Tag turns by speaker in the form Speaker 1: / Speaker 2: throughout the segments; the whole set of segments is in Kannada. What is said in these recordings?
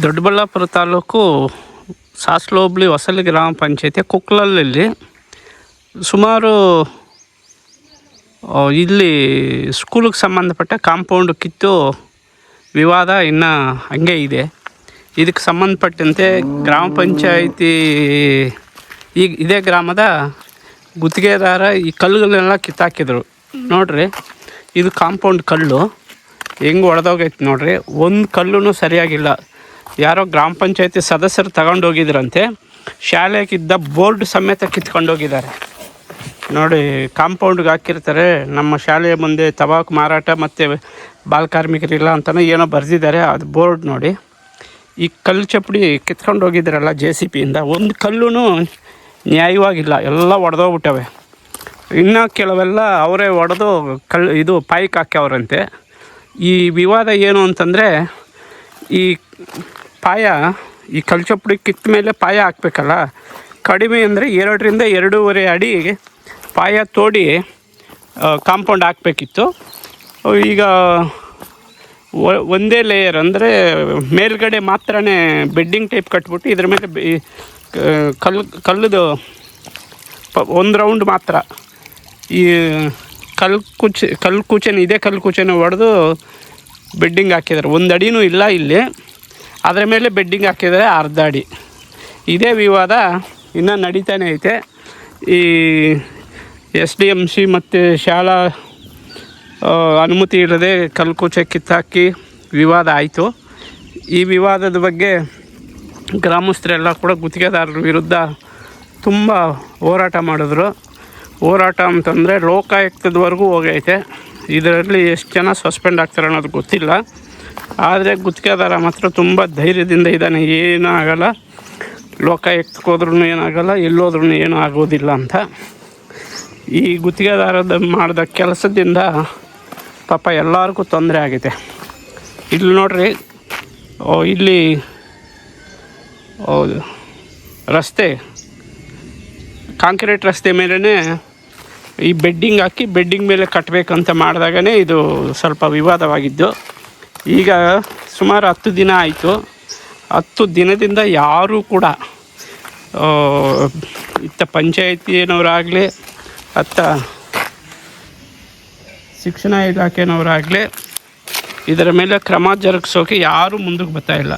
Speaker 1: ದೊಡ್ಡಬಳ್ಳಾಪುರ ತಾಲೂಕು ಸಾಸ್ಲು ಹೋಬಳಿ ಹೊಸಳ್ಳಿ ಗ್ರಾಮ ಪಂಚಾಯತಿ ಕುಕ್ಲಲ್ಲಿ ಸುಮಾರು ಇಲ್ಲಿ ಸ್ಕೂಲಿಗೆ ಸಂಬಂಧಪಟ್ಟ ಕಾಂಪೌಂಡ್ ಕಿತ್ತು ವಿವಾದ ಇನ್ನೂ ಹಂಗೆ ಇದೆ. ಇದಕ್ಕೆ ಸಂಬಂಧಪಟ್ಟಂತೆ ಗ್ರಾಮ ಪಂಚಾಯಿತಿ ಈಗ ಇದೇ ಗ್ರಾಮದ ಗುತ್ತಿಗೆದಾರ ಈ ಕಲ್ಲುಗಳನ್ನೆಲ್ಲ ಕಿತ್ತಾಕಿದ್ರು ನೋಡ್ರಿ. ಇದು ಕಾಂಪೌಂಡ್ ಕಲ್ಲು ಹೆಂಗೆ ಒಡೆದೋಗೈತೆ ನೋಡ್ರಿ. ಒಂದು ಕಲ್ಲೂ ಸರಿಯಾಗಿಲ್ಲ. ಯಾರೋ ಗ್ರಾಮ ಪಂಚಾಯತಿ ಸದಸ್ಯರು ತಗೊಂಡೋಗಿದ್ರಂತೆ. ಶಾಲೆಗಿದ್ದ ಬೋರ್ಡ್ ಸಮೇತ ಕಿತ್ಕೊಂಡೋಗಿದ್ದಾರೆ ನೋಡಿ. ಕಾಂಪೌಂಡ್ಗೆ ಹಾಕಿರ್ತಾರೆ ನಮ್ಮ ಶಾಲೆಯ ಮುಂದೆ ತಬಾಕು ಮಾರಾಟ ಮತ್ತು ಬಾಲ ಕಾರ್ಮಿಕರಿಲ್ಲ ಅಂತಲೇ ಏನೋ ಬರೆದಿದ್ದಾರೆ. ಅದು ಬೋರ್ಡ್ ನೋಡಿ. ಈ ಕಲ್ಲು ಚಪ್ಪಡಿ ಕಿತ್ಕೊಂಡು ಹೋಗಿದ್ರಲ್ಲ JCBಯಿಂದ, ಒಂದು ಕಲ್ಲೂ ನ್ಯಾಯವಾಗಿಲ್ಲ, ಎಲ್ಲ ಒಡೆದೋಗ್ಬಿಟ್ಟವೆ. ಇನ್ನು ಕೆಲವೆಲ್ಲ ಅವರೇ ಒಡೆದು ಇದು ಪಾಯ್ಕ್ ಹಾಕ್ಯವ್ರಂತೆ. ಈ ವಿವಾದ ಏನು ಅಂತಂದರೆ, ಈ ಪಾಯ ಈ ಕಲ್ಲು ಚಪ್ಪಡಿ ಕಿತ್ತ ಮೇಲೆ ಪಾಯ ಹಾಕ್ಬೇಕಲ್ಲ. ಕಡಿಮೆ ಅಂದರೆ 2 ರಿಂದ 2.5 ಅಡಿ ಪಾಯ ತೋಡಿ ಕಾಂಪೌಂಡ್ ಹಾಕಬೇಕಿತ್ತು. ಈಗ ಒಂದೇ ಲೇಯರ್ ಅಂದರೆ ಮೇಲ್ಗಡೆ ಮಾತ್ರ ಬೆಡ್ಡಿಂಗ್ ಟೈಪ್ ಕಟ್ಬಿಟ್ಟು ಇದ್ರ ಮೇಲೆ ಕಲ್ಲುದು ಒಂದು ರೌಂಡ್ ಮಾತ್ರ ಈ ಕಲ್ಲು ಕೂಚೆನ ಹೊಡೆದು ಬೆಡ್ಡಿಂಗ್ ಹಾಕಿದ್ದಾರೆ. 1 ಅಡಿನೂ ಇಲ್ಲ ಇಲ್ಲಿ. ಅದರ ಮೇಲೆ ಬೆಡ್ಡಿಂಗ್ ಹಾಕಿದ್ದಾರೆ 1/2 ಅಡಿ. ಇದೇ ವಿವಾದ ಇನ್ನೂ ನಡೀತಾನೆ ಐತೆ. ಈ SDMC ಮತ್ತು ಶಾಲಾ ಅನುಮತಿ ಇಲ್ಲದೆ ಕಲ್ಕುಚೆ ಕಿತ್ತಾಕಿ ವಿವಾದ ಆಯಿತು. ಈ ವಿವಾದದ ಬಗ್ಗೆ ಗ್ರಾಮಸ್ಥರೆಲ್ಲ ಕೂಡ ಗುತ್ತಿಗೆದಾರರ ವಿರುದ್ಧ ತುಂಬ ಹೋರಾಟ ಮಾಡಿದ್ರು. ಹೋರಾಟ ಅಂತಂದರೆ ಲೋಕಾಯುಕ್ತದವರೆಗೂ ಹೋಗೈತೆ. ಇದರಲ್ಲಿ ಎಷ್ಟು ಜನ ಸಸ್ಪೆಂಡ್ ಆಗ್ತಾರೆ ಅನ್ನೋದು ಗೊತ್ತಿಲ್ಲ. ಆದರೆ ಗುತ್ತಿಗೆದಾರ ಮಾತ್ರ ತುಂಬ ಧೈರ್ಯದಿಂದ ಇದ್ದಾನೆ. ಏನೂ ಆಗೋಲ್ಲ, ಲೋಕಾಯುಕ್ತಕ್ಕೆ ಹೋದ್ರೂ ಏನಾಗೋಲ್ಲ, ಎಲ್ಲೋದ್ರೂ ಏನೂ ಆಗೋದಿಲ್ಲ ಅಂತ. ಈ ಗುತ್ತಿಗೆದಾರದ ಮಾಡಿದ ಕೆಲಸದಿಂದ ಪಾಪ ಎಲ್ಲರಿಗೂ ತೊಂದರೆ ಆಗಿದೆ. ಇಲ್ಲಿ ನೋಡ್ರಿ, ಇಲ್ಲಿ ರಸ್ತೆ ಕಾಂಕ್ರೀಟ್ ರಸ್ತೆ ಮೇಲೇ ಈ ಬೆಡ್ಡಿಂಗ್ ಹಾಕಿ ಬೆಡ್ಡಿಂಗ್ ಮೇಲೆ ಕಟ್ಟಬೇಕಂತ ಮಾಡಿದಾಗನೇ ಇದು ಸ್ವಲ್ಪ ವಿವಾದವಾಗಿದ್ದು. ಈಗ ಸುಮಾರು 10 ದಿನ ಆಯಿತು. 10 ದಿನದಿಂದ ಯಾರೂ ಕೂಡ ಇತ್ತ ಪಂಚಾಯಿತಿನವರಾಗಲಿ ಅತ್ತ ಶಿಕ್ಷಣ ಇಲಾಖೆನವರಾಗಲಿ ಇದರ ಮೇಲೆ ಕ್ರಮ ಜರುಗಿಸೋಕೆ ಯಾರೂ ಮುಂದಕ್ಕೆ ಬರ್ತಾಯಿಲ್ಲ.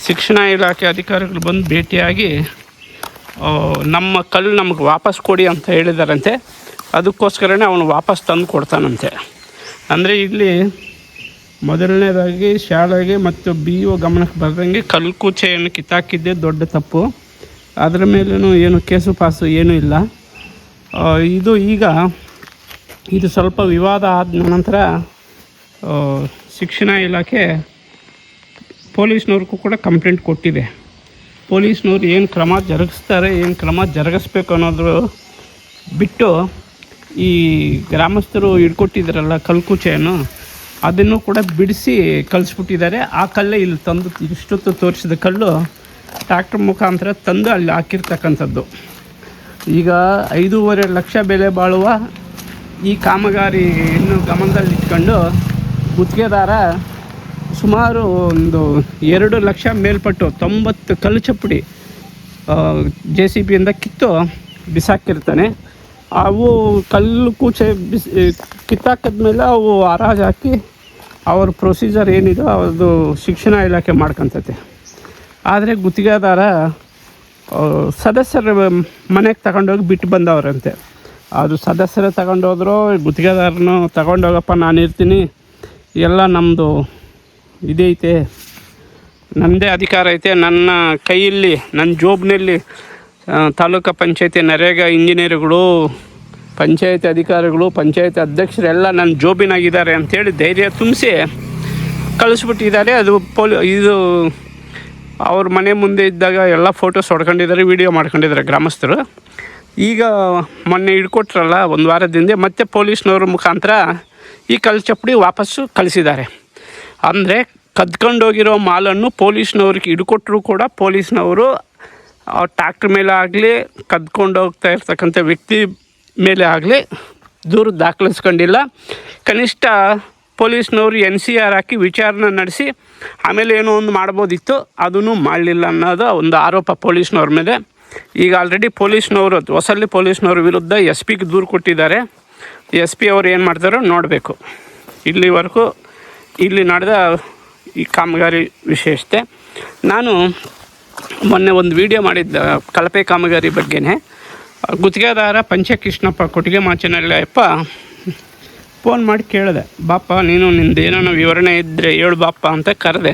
Speaker 1: ಶಿಕ್ಷಣ ಇಲಾಖೆ ಅಧಿಕಾರಿಗಳು ಬಂದು ಭೇಟಿಯಾಗಿ ನಮ್ಮ ಕಲ್ಲು ನಮಗೆ ವಾಪಸ್ ಕೊಡಿ ಅಂತ ಹೇಳಿದಾರಂತೆ. ಅದಕ್ಕೋಸ್ಕರನೇ ಅವನು ವಾಪಸ್ ತಂದು ಕೊಡ್ತಾನಂತೆ. ಅಂದರೆ ಇಲ್ಲಿ ಮೊದಲನೇದಾಗಿ ಶಾಲೆಗೆ ಮತ್ತು BO ಗಮನಕ್ಕೆ ಬರ್ದಂಗೆ ಕಲ್ಲು ಕೂಚೆಯನ್ನು ಕಿತ್ತಾಕಿದ್ದೇ ದೊಡ್ಡ ತಪ್ಪು. ಅದರ ಮೇಲೂ ಏನು ಕೇಸು ಪಾಸು ಏನೂ ಇಲ್ಲ. ಇದು ಸ್ವಲ್ಪ ವಿವಾದ ಆದ ನಂತರ ಶಿಕ್ಷಣ ಇಲಾಖೆ ಪೊಲೀಸ್ನವ್ರಿಗೂ ಕೂಡ ಕಂಪ್ಲೇಂಟ್ ಕೊಟ್ಟಿದೆ. ಪೊಲೀಸ್ನವ್ರು ಏನು ಕ್ರಮ ಜರುಗಿಸ್ತಾರೆ, ಏನು ಕ್ರಮ ಜರುಗಿಸ್ಬೇಕು ಅನ್ನೋದು ಬಿಟ್ಟು ಈ ಗ್ರಾಮಸ್ಥರು ಹಿಡ್ಕೊಟ್ಟಿದ್ದಾರಲ್ಲ ಕಲ್ಕುಚೆಯನ್ನು, ಅದನ್ನು ಕೂಡ ಬಿಡಿಸಿ ಕಳಿಸ್ಬಿಟ್ಟಿದ್ದಾರೆ. ಆ ಕಲ್ಲೇ ಇಲ್ಲಿ ತಂದು ಇಷ್ಟೊತ್ತು ತೋರಿಸಿದ ಕಲ್ಲು ಟ್ರ್ಯಾಕ್ಟರ್ ಮುಖಾಂತರ ತಂದು ಅಲ್ಲಿ ಹಾಕಿರ್ತಕ್ಕಂಥದ್ದು. ಈಗ 5.5 ಲಕ್ಷ ಬೆಲೆ ಬಾಳುವ ಈ ಕಾಮಗಾರಿಯನ್ನು ಗಮನದಲ್ಲಿಟ್ಕೊಂಡು ಗುತ್ತಿಗೆದಾರ ಸುಮಾರು ಒಂದು 2 ಲಕ್ಷ ಮೇಲ್ಪಟ್ಟು 90 ಕಲ್ಲು ಚಪ್ಪಡಿ JCBಯಿಂದ ಕಿತ್ತು ಬಿಸಾಕಿರ್ತಾನೆ. ಅವು ಕಲ್ಲು ಕೂಚೆ ಕಿತ್ತಾಕಿದ್ಮೇಲೆ ಅವು ಹರಾಜು ಹಾಕಿ ಅವ್ರ ಪ್ರೊಸೀಜರ್ ಏನಿದೋ ಅದು ಶಿಕ್ಷಣ ಇಲಾಖೆ ಮಾಡ್ಕೊತೈತೆ. ಆದರೆ ಗುತ್ತಿಗೆದಾರ ಸದಸ್ಯರ ಮನೆಗೆ ತಗೊಂಡೋಗಿ ಬಿಟ್ಟು ಬಂದವರಂತೆ. ಅದು ಸದಸ್ಯರೇ ತಗೊಂಡೋದ್ರು, ಗುತ್ತಿಗೆದಾರನು ತಗೊಂಡೋಗಪ್ಪ ನಾನು ಇರ್ತೀನಿ, ಎಲ್ಲ ನಮ್ಮದು ಇದೈತೆ, ನನ್ನದೇ ಅಧಿಕಾರ ಐತೆ, ನನ್ನ ಕೈಯಲ್ಲಿ ನನ್ನ ಜೋಬ್ನಲ್ಲಿ ತಾಲೂಕು ಪಂಚಾಯತಿ ನರೇಗಾ ಇಂಜಿನಿಯರ್ಗಳು, ಪಂಚಾಯತಿ ಅಧಿಕಾರಿಗಳು, ಪಂಚಾಯತಿ ಅಧ್ಯಕ್ಷರೆಲ್ಲ ನನ್ನ ಜೋಬಿನಾಗಿದ್ದಾರೆ ಅಂಥೇಳಿ ಧೈರ್ಯ ತುಂಬಿಸಿ ಕಳಿಸ್ಬಿಟ್ಟಿದ್ದಾರೆ. ಅದು ಇದು ಅವ್ರ ಮನೆ ಮುಂದೆ ಇದ್ದಾಗ ಎಲ್ಲ ಫೋಟೋಸ್ ಹೊಡ್ಕೊಂಡಿದ್ದಾರೆ, ವೀಡಿಯೋ ಮಾಡ್ಕೊಂಡಿದ್ದಾರೆ ಗ್ರಾಮಸ್ಥರು. ಈಗ ಮೊನ್ನೆ ಹಿಡ್ಕೊಟ್ರಲ್ಲ 1 ವಾರದಿಂದ ಮತ್ತೆ ಪೊಲೀಸ್ನವ್ರ ಮುಖಾಂತರ ಈ ಕಲ್ಲು ಚಪ್ಪಡಿ ವಾಪಸ್ಸು ಕಳಿಸಿದ್ದಾರೆ. ಅಂದರೆ ಕದ್ಕೊಂಡೋಗಿರೋ ಮಾಲನ್ನು ಪೊಲೀಸ್ನವ್ರಿಗೆ ಹಿಡ್ಕೊಟ್ರು ಕೂಡ ಪೊಲೀಸ್ನವರು ಟ್ಯಾಕ್ಟ್ರ್ ಮೇಲೆ ಆಗಲಿ ಕದ್ಕೊಂಡು ಹೋಗ್ತಾ ಇರ್ತಕ್ಕಂಥ ವ್ಯಕ್ತಿ ಮೇಲೆ ಆಗಲಿ ದೂರು ದಾಖಲಿಸ್ಕೊಂಡಿಲ್ಲ. ಕನಿಷ್ಠ ಪೊಲೀಸ್ನವರು NCR ಹಾಕಿ ವಿಚಾರಣೆ ನಡೆಸಿ ಆಮೇಲೆ ಏನೋ ಒಂದು ಮಾಡ್ಬೋದಿತ್ತು, ಅದನ್ನು ಮಾಡಲಿಲ್ಲ ಅನ್ನೋದು ಒಂದು ಆರೋಪ ಪೊಲೀಸ್ನವ್ರ ಮೇಲೆ. ಈಗ ಆಲ್ರೆಡಿ ಪೊಲೀಸ್ನವರು ಹೊಸಳ್ಳಿ ಪೊಲೀಸ್ನವ್ರ ವಿರುದ್ಧ SP ಗೆ ದೂರು ಕೊಟ್ಟಿದ್ದಾರೆ. SP ಅವರು ಏನು ಮಾಡ್ತಾರೋ ನೋಡಬೇಕು. ಇಲ್ಲಿವರೆಗೂ ಇಲ್ಲಿ ನಡೆದ ಈ ಕಾಮಗಾರಿ ವಿಶೇಷತೆ. ನಾನು ಮೊನ್ನೆ ಒಂದು ವಿಡಿಯೋ ಮಾಡಿದ್ದ ಕಳಪೆ ಕಾಮಗಾರಿ ಬಗ್ಗೆನೇ. ಗುತ್ತಿಗೆದಾರ ಪಂಚಕೃಷ್ಣಪ್ಪ ಕೊಟ್ಟಿಗೆ ಮಾಚನಹಳ್ಳಿಯಪ್ಪ ಫೋನ್ ಮಾಡಿ ಕೇಳಿದೆ, ಬಾಪ ನೀನು ನಿಂದೇನೋ ವಿವರಣೆ ಇದ್ದರೆ ಹೇಳು ಬಾಪ ಅಂತ ಕರೆದೆ.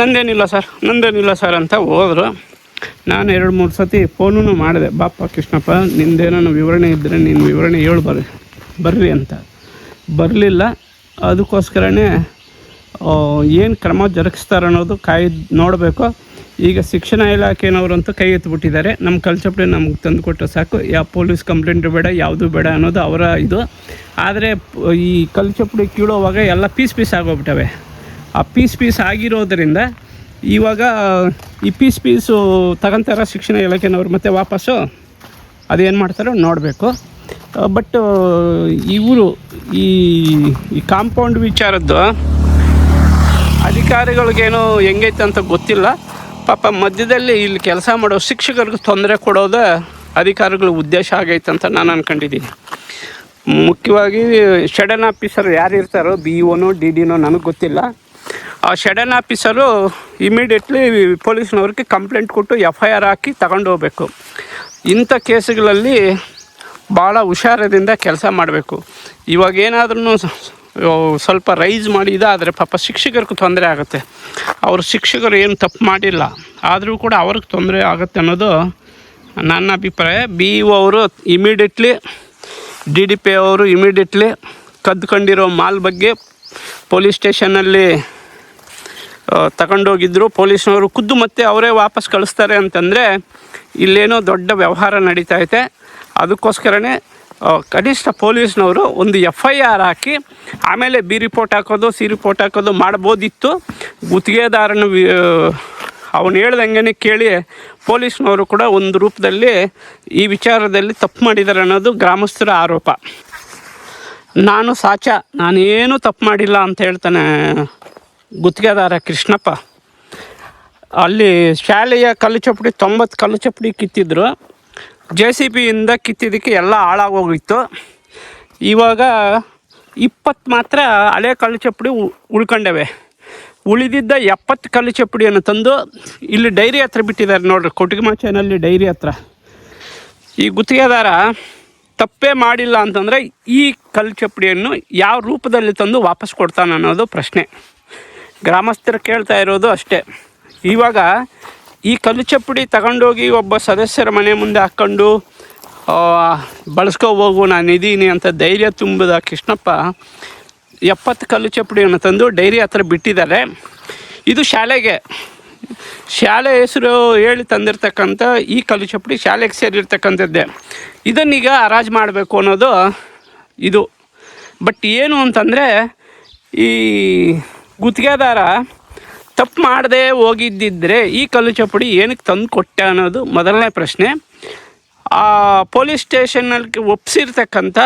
Speaker 1: ನಂದೇನಿಲ್ಲ ಸರ್ ಅಂತ ಹೋದರು. ನಾನು 2-3 ಸತಿ ಫೋನೂ ಮಾಡಿದೆ, ಬಾಪ ಕೃಷ್ಣಪ್ಪ ನಿಂದೇನೋ ವಿವರಣೆ ಇದ್ದರೆ ನೀನು ವಿವರಣೆ ಹೇಳು ಬರ್ರಿ ಅಂತ. ಬರಲಿಲ್ಲ. ಅದಕ್ಕೋಸ್ಕರನೇ ಏನು ಕ್ರಮ ಜರುಗಿಸ್ತಾರೆ ಅನ್ನೋದು ನೋಡಬೇಕು. ಈಗ ಶಿಕ್ಷಣ ಇಲಾಖೆನವರಂತೂ ಕೈ ಎತ್ತಿಬಿಟ್ಟಿದ್ದಾರೆ. ನಮ್ಮ ಕಲ್ಚಪ್ಡಿ ನಮ್ಗೆ ತಂದು ಕೊಟ್ಟರೆ ಸಾಕು, ಯಾವ ಪೊಲೀಸ್ ಕಂಪ್ಲೇಂಟು ಬೇಡ, ಯಾವುದೂ ಬೇಡ ಅನ್ನೋದು ಅವರ ಇದು. ಆದರೆ ಈ ಕಲ್ಚಪ್ಡಿ ಕೀಳೋವಾಗ ಎಲ್ಲ ಪೀಸ್ ಆಗೋಗ್ಬಿಟ್ಟವೆ. ಆ ಪೀಸ್ ಆಗಿರೋದರಿಂದ ಇವಾಗ ಈ ಪೀಸು ತಗೊಂತಾರ ಶಿಕ್ಷಣ ಇಲಾಖೆನವ್ರು ಮತ್ತು ವಾಪಸ್ಸು ಅದೇನು ಮಾಡ್ತಾರೋ ನೋಡಬೇಕು. ಬಟ್ ಇವರು ಈ ಕಾಂಪೌಂಡ್ ವಿಚಾರದ್ದು ಅಧಿಕಾರಿಗಳಿಗೇನು ಹೆಂಗೈತೆ ಅಂತ ಗೊತ್ತಿಲ್ಲ. ಪಾಪ ಮಧ್ಯದಲ್ಲಿ ಇಲ್ಲಿ ಕೆಲಸ ಮಾಡೋ ಶಿಕ್ಷಕರಿಗೆ ತೊಂದರೆ ಕೊಡೋದು ಅಧಿಕಾರಿಗಳ ಉದ್ದೇಶ ಆಗೈತೆ ಅಂತ ನಾನು ಅಂದ್ಕೊಂಡಿದ್ದೀನಿ. ಮುಖ್ಯವಾಗಿ ಶೆಡನ್ ಆಫೀಸರ್ ಯಾರು ಇರ್ತಾರೋ, BOನೋ DDನೋ ನನಗೆ ಗೊತ್ತಿಲ್ಲ. ಆ ಶೆಡನ್ ಆಫೀಸರು ಇಮಿಡಿಯೇಟ್ಲಿ ಪೊಲೀಸ್ನವ್ರಿಗೆ ಕಂಪ್ಲೇಂಟ್ ಕೊಟ್ಟು FIR ಹಾಕಿ ತಗೊಂಡು ಹೋಗ್ಬೇಕು. ಇಂಥ ಕೇಸುಗಳಲ್ಲಿ ಭಾಳ ಹುಷಾರದಿಂದ ಕೆಲಸ ಮಾಡಬೇಕು. ಇವಾಗೇನಾದ್ರೂ ಸ್ವಲ್ಪ ರೈಸ್ ಮಾಡಿದಾದರೆ ಪಾಪ ಶಿಕ್ಷಕರಿಗೂ ತೊಂದರೆ ಆಗುತ್ತೆ. ಅವರು ಶಿಕ್ಷಕರು ಏನು ತಪ್ಪು ಮಾಡಿಲ್ಲ, ಆದರೂ ಕೂಡ ಅವ್ರಿಗೆ ತೊಂದರೆ ಆಗುತ್ತೆ ಅನ್ನೋದು ನನ್ನ ಅಭಿಪ್ರಾಯ. BO ಅವರು ಇಮಿಡಿಯೇಟ್ಲಿ, DDP ಅವರು ಇಮಿಡಿಯೇಟ್ಲಿ ಕದ್ಕೊಂಡಿರೋ ಮಾಲ್ ಬಗ್ಗೆ ಪೊಲೀಸ್ ಸ್ಟೇಷನ್ನಲ್ಲಿ ತಗೊಂಡೋಗಿದ್ದರು. ಪೊಲೀಸ್ನವರು ಖುದ್ದು ಮತ್ತೆ ಅವರೇ ವಾಪಸ್ ಕಳಿಸ್ತಾರೆ ಅಂತಂದರೆ ಇಲ್ಲೇನೋ ದೊಡ್ಡ ವ್ಯವಹಾರ ನಡೀತೈತೆ. ಅದಕ್ಕೋಸ್ಕರನೇ ಕನಿಷ್ಠ ಪೊಲೀಸ್ನವರು ಒಂದು FIR ಹಾಕಿ ಆಮೇಲೆ B ರಿಪೋರ್ಟ್ ಹಾಕೋದು, C ರಿಪೋರ್ಟ್ ಹಾಕೋದು ಮಾಡ್ಬೋದಿತ್ತು. ಗುತ್ತಿಗೆದಾರನ ಅವನು ಹೇಳ್ದಂಗೆ ಕೇಳಿ ಪೊಲೀಸ್ನವರು ಕೂಡ ಒಂದು ರೂಪದಲ್ಲಿ ಈ ವಿಚಾರದಲ್ಲಿ ತಪ್ಪು ಮಾಡಿದ್ದಾರೆ ಅನ್ನೋದು ಗ್ರಾಮಸ್ಥರ ಆರೋಪ. ನಾನೇನು ತಪ್ಪು ಮಾಡಿಲ್ಲ ಅಂತ ಹೇಳ್ತಾನೆ ಗುತ್ತಿಗೆದಾರ ಕೃಷ್ಣಪ್ಪ. ಅಲ್ಲಿ ಶಾಲೆಯ ಕಲ್ಲುಚಪ್ಪಡಿ 90 ಕಲ್ಲುಚಪ್ಪಡಿ ಕಿತ್ತಿದ್ರು. JCBಯಿಂದ ಕಿತ್ತಿದ್ದಕ್ಕೆ ಎಲ್ಲ ಹಾಳಾಗೋಗಿತ್ತು. ಇವಾಗ 20 ಮಾತ್ರ ಹಳೆ ಕಲ್ಲುಚಪ್ಪಡಿ ಉಳ್ಕೊಂಡವೆ. ಉಳಿದಿದ್ದ 70 ಕಲ್ಲುಚಪ್ಪಡಿಯನ್ನು ತಂದು ಇಲ್ಲಿ ಡೈರಿ ಹತ್ರ ಬಿಟ್ಟಿದ್ದಾರೆ ನೋಡ್ರಿ, ಕೊಟ್ಟಿಗೆಮಾಚೇನಲ್ಲಿ ಡೈರಿ ಹತ್ರ. ಈ ಗುತ್ತಿಗೆದಾರ ತಪ್ಪೇ ಮಾಡಿಲ್ಲ ಅಂತಂದರೆ ಈ ಕಲ್ಲುಚಪ್ಪಡಿಯನ್ನು ಯಾವ ರೂಪದಲ್ಲಿ ತಂದು ವಾಪಸ್ ಕೊಡ್ತಾನೆ ಅನ್ನೋದು ಪ್ರಶ್ನೆ. ಗ್ರಾಮಸ್ಥರು ಕೇಳ್ತಾ ಇರೋದು ಅಷ್ಟೇ. ಇವಾಗ ಈ ಕಲ್ಲುಚಪ್ಪಡಿ ತಗೊಂಡೋಗಿ ಒಬ್ಬ ಸದಸ್ಯರ ಮನೆ ಮುಂದೆ ಹಾಕ್ಕೊಂಡು ಬಳಸ್ಕೋಬೋಗು ನಾನು ಇದ್ದೀನಿ ಅಂತ ಧೈರ್ಯ ತುಂಬಿದ ಕೃಷ್ಣಪ್ಪ 70 ಕಲ್ಲುಚಪ್ಪಡಿಯನ್ನು ತಂದು ಡೈರಿ ಹತ್ರ ಬಿಟ್ಟಿದ್ದಾರೆ. ಇದು ಶಾಲೆ ಹೆಸರು ಹೇಳಿ ತಂದಿರ್ತಕ್ಕಂಥ ಈ ಕಲ್ಲುಚಪ್ಪಡಿ ಶಾಲೆಗೆ ಸೇರಿರ್ತಕ್ಕಂಥದ್ದೇ. ಇದನ್ನೀಗ ಹರಾಜು ಮಾಡಬೇಕು ಅನ್ನೋದು ಇದು. ಬಟ್ ಏನು ಅಂತಂದರೆ ಈ ಗುತ್ತಿಗೆದಾರ ತಪ್ಪು ಮಾಡದೆ ಹೋಗಿದ್ದಿದ್ರೆ ಈ ಕಲ್ಲುಚಪ್ಪಡಿ ಏನಕ್ಕೆ ತಂದು ಕೊಟ್ಟೆ ಅನ್ನೋದು ಮೊದಲನೇ ಪ್ರಶ್ನೆ. ಆ ಪೊಲೀಸ್ ಸ್ಟೇಷನ್ನಲ್ಲಿ ಒಪ್ಪಿಸಿರ್ತಕ್ಕಂಥ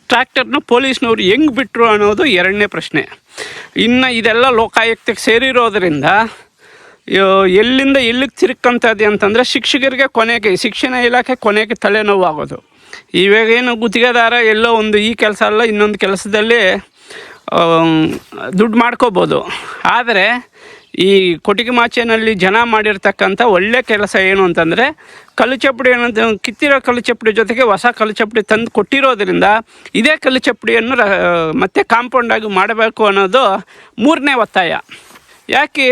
Speaker 1: ಟ್ರ್ಯಾಕ್ಟರ್ನ ಪೊಲೀಸ್ನವ್ರು ಹೆಂಗೆ ಬಿಟ್ಟರು ಅನ್ನೋದು ಎರಡನೇ ಪ್ರಶ್ನೆ. ಇನ್ನು ಇದೆಲ್ಲ ಲೋಕಾಯುಕ್ತಕ್ಕೆ ಸೇರಿರೋದ್ರಿಂದ ಎಲ್ಲಿಂದ ಎಲ್ಲಿಗೆ ತಿರುಕ್ಕಂಥದ್ದು ಅಂತಂದರೆ ಶಿಕ್ಷಕರಿಗೆ ಶಿಕ್ಷಣ ಇಲಾಖೆ ಕೊನೆಗೆ ತಲೆನೋವು ಆಗೋದು. ಇವಾಗೇನು ಗುತ್ತಿಗೆದಾರ ಎಲ್ಲೋ ಒಂದು ಈ ಕೆಲಸ ಅಲ್ಲ ಇನ್ನೊಂದು ಕೆಲಸದಲ್ಲಿ ದುಡ್ಡು ಮಾಡ್ಕೋಬೋದು. ಆದರೆ ಈ ಕೊಟ್ಟಿಗೆಮಾಚೇನಲ್ಲಿ ಜನ ಮಾಡಿರ್ತಕ್ಕಂಥ ಒಳ್ಳೆ ಕೆಲಸ ಏನು ಅಂತಂದರೆ ಕಲ್ಲುಚಪ್ಪಡಿ ಕಿತ್ತಿರೋ ಕಲ್ಲುಚಪ್ಪಡಿ ಜೊತೆಗೆ ಹೊಸ ಕಲ್ಲುಚಪ್ಪಡಿ ತಂದು ಕೊಟ್ಟಿರೋದ್ರಿಂದ ಇದೇ ಕಲ್ಲುಚಪ್ಪಡಿಯನ್ನು ಮತ್ತೆ ಕಾಂಪೌಂಡಾಗಿ ಮಾಡಬೇಕು ಅನ್ನೋದು ಮೂರನೇ ಒತ್ತಾಯ. ಯಾಕೆ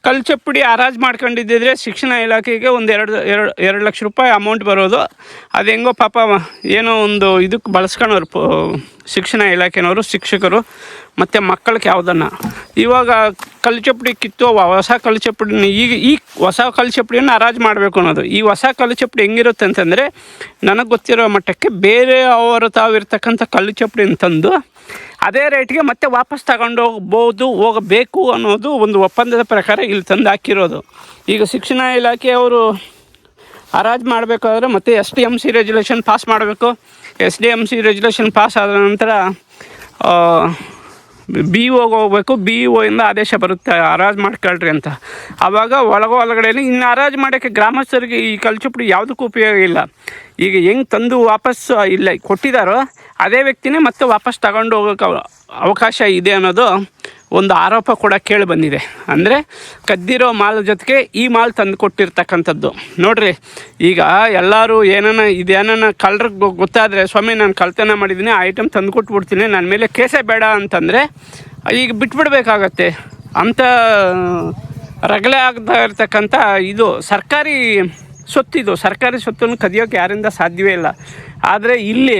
Speaker 1: ಕಲ್ಲುಚಪ್ಪಡಿ ಹರಾಜು ಮಾಡ್ಕೊಂಡಿದ್ದಿದ್ರೆ ಶಿಕ್ಷಣ ಇಲಾಖೆಗೆ ಒಂದು 2 ಲಕ್ಷ ರೂಪಾಯಿ ಅಮೌಂಟ್ ಬರೋದು. ಅದು ಹೆಂಗೋ ಪಾಪ ಏನೋ ಒಂದು ಇದಕ್ಕೆ ಬಳಸ್ಕೊಳೋರು ಶಿಕ್ಷಣ ಇಲಾಖೆನವರು, ಶಿಕ್ಷಕರು ಮತ್ತು ಮಕ್ಕಳಿಗೆ ಯಾವುದನ್ನು. ಇವಾಗ ಕಲ್ಲುಚಪ್ಪಡಿ ಕಿತ್ತು ಹೊಸ ಕಲ್ಲುಚಪ್ಪಡಿನ ಈ ಹೊಸ ಕಲ್ಲುಚಪ್ಪಡಿಯನ್ನು ಹರಾಜು ಮಾಡಬೇಕು ಅನ್ನೋದು. ಈ ಹೊಸ ಕಲ್ಲುಚಪ್ಪಡಿ ಹೆಂಗಿರುತ್ತೆ ಅಂತಂದರೆ ನನಗೆ ಗೊತ್ತಿರೋ ಮಟ್ಟಕ್ಕೆ ಬೇರೆ ಅವರು ತಾವಿರ್ತಕ್ಕಂಥ ಕಲ್ಲುಚಪ್ಪಡಿನ ತಂದು ಅದೇ ರೇಟ್ಗೆ ಮತ್ತೆ ವಾಪಸ್ ಹೋಗಬೇಕು ಅನ್ನೋದು ಒಂದು ಒಪ್ಪಂದದ ಪ್ರಕಾರ ಇಲ್ಲಿ ತಂದು ಹಾಕಿರೋದು. ಈಗ ಶಿಕ್ಷಣ ಇಲಾಖೆಯವರು ಹರಾಜು ಮಾಡಬೇಕಾದ್ರೆ ಮತ್ತೆ SDMC ರೆಗ್ಯುಲೇಷನ್ ಪಾಸ್ ಮಾಡಬೇಕು. SDMC ರೆಗ್ಯುಲೇಷನ್ ಪಾಸ್ ಆದ ನಂತರ ಬಿ ಒಗೆ ಹೋಗ್ಬೇಕು, ಬಿ ಒಯಿಂದ ಆದೇಶ ಬರುತ್ತೆ ಹರಾಜು ಮಾಡ್ಕೊಳ್ರಿ ಅಂತ. ಆವಾಗ ಒಳಗಡೆಯಲ್ಲಿ ಇನ್ನು ಹರಾಜು ಮಾಡೋಕ್ಕೆ ಗ್ರಾಮಸ್ಥರಿಗೆ ಈ ಕಲ್ಚುಪಡಿ ಯಾವುದಕ್ಕೂ ಉಪಯೋಗ ಇಲ್ಲ. ಈಗ ಹೆಂಗೆ ತಂದು ವಾಪಸ್ಸು ಇಲ್ಲ ಕೊಟ್ಟಿದ್ದಾರೋ ಅದೇ ವ್ಯಕ್ತಿನೇ ಮತ್ತೆ ವಾಪಸ್ ತಗೊಂಡು ಹೋಗೋಕ್ಕೆ ಅವಕಾಶ ಇದೆ ಅನ್ನೋದು ಒಂದು ಆರೋಪ ಕೂಡ ಕೇಳಿ ಬಂದಿದೆ. ಅಂದರೆ ಕದ್ದಿರೋ ಮಾಲ್ ಜೊತೆಗೆ ಈ ಮಾಲ್ ತಂದು ಕೊಟ್ಟಿರ್ತಕ್ಕಂಥದ್ದು ನೋಡಿರಿ. ಈಗ ಎಲ್ಲರೂ ಇದೇನ ಕಳ್ಳರಿಗೆ ಗೊತ್ತಾದರೆ, ಸ್ವಾಮಿ ನಾನು ಕಳ್ತನ ಮಾಡಿದ್ದೀನಿ, ಆ ಐಟಮ್ ತಂದು ಕೊಟ್ಬಿಡ್ತೀನಿ, ನನ್ನ ಮೇಲೆ ಕೇಸೇ ಬೇಡ ಅಂತಂದರೆ ಈಗ ಬಿಟ್ಬಿಡ್ಬೇಕಾಗತ್ತೆ. ಅಂಥ ರಗಳೆ ಆಗ್ತಾ ಇರ್ತಕ್ಕಂಥ ಇದು ಸರ್ಕಾರಿ ಸೊತ್ತನ್ನು ಕದಿಯೋಕ್ಕೆ ಯಾರಿಂದ ಸಾಧ್ಯವೇ ಇಲ್ಲ. ಆದರೆ ಇಲ್ಲಿ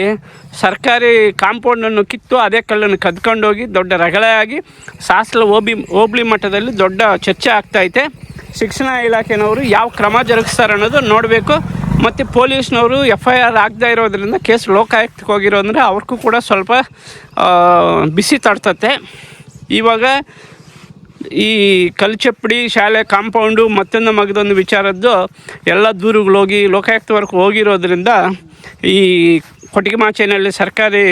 Speaker 1: ಸರ್ಕಾರಿ ಕಾಂಪೌಂಡನ್ನು ಕಿತ್ತು ಅದೇ ಕಲ್ಲನ್ನು ಕದ್ಕೊಂಡೋಗಿ ದೊಡ್ಡ ರಗಳೆಯಾಗಿ ಸಾಸ್ಲ ಹೋಬಳಿ ಮಟ್ಟದಲ್ಲಿ ದೊಡ್ಡ ಚರ್ಚೆ ಆಗ್ತೈತೆ. ಶಿಕ್ಷಣ ಇಲಾಖೆನವರು ಯಾವ ಕ್ರಮ ಜರುಗಿಸ್ತಾರೆ ಅನ್ನೋದು ನೋಡಬೇಕು. ಮತ್ತು ಪೊಲೀಸ್ನವರು FIR ಆಗದೇ ಇರೋದ್ರಿಂದ ಕೇಸ್ ಲೋಕಾಯುಕ್ತಕ್ಕೆ ಹೋಗಿರೋದ್ರೆ ಅವ್ರಿಗೂ ಕೂಡ ಸ್ವಲ್ಪ ಬಿಸಿ ತಡ್ತತೆ. ಇವಾಗ ಈ ಕಲ್ಚಪ್ಪಡಿ ಶಾಲೆ ಕಾಂಪೌಂಡು ಮತ್ತೊಂದು ಮಗದೊಂದು ವಿಚಾರದ್ದು ಎಲ್ಲ ದೂರುಗಳೋಗಿ ಲೋಕಾಯುಕ್ತವರೆಗೂ ಹೋಗಿರೋದ್ರಿಂದ ಈ ಕೊಟ್ಟಿಗೆಮಾಚೇನಹಳ್ಳಿ ಸರ್ಕಾರಿ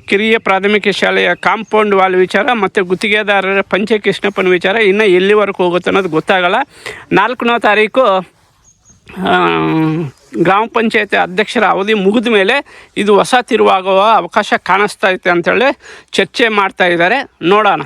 Speaker 1: ಕಿರಿಯ ಪ್ರಾಥಮಿಕ ಶಾಲೆಯ ಕಾಂಪೌಂಡ್ ವಾಲ್ ವಿಚಾರ ಮತ್ತು ಗುತ್ತಿಗೆದಾರರ ಪಂಚೆ ಕೃಷ್ಣಪ್ಪನ ವಿಚಾರ ಇನ್ನೂ ಎಲ್ಲಿವರೆಗೂ ಹೋಗುತ್ತೆ ಅನ್ನೋದು ಗೊತ್ತಾಗಲ್ಲ. 4ನೇ ತಾರೀಕು ಗ್ರಾಮ ಪಂಚಾಯತಿ ಅಧ್ಯಕ್ಷರ ಅವಧಿ ಮುಗಿದ ಮೇಲೆ ಇದು ಹೊಸ ತಿರುವಾಗುವ ಅವಕಾಶ ಕಾಣಿಸ್ತಾ ಐತೆ ಅಂಥೇಳಿ ಚರ್ಚೆ ಮಾಡ್ತಾಯಿದ್ದಾರೆ. ನೋಡೋಣ.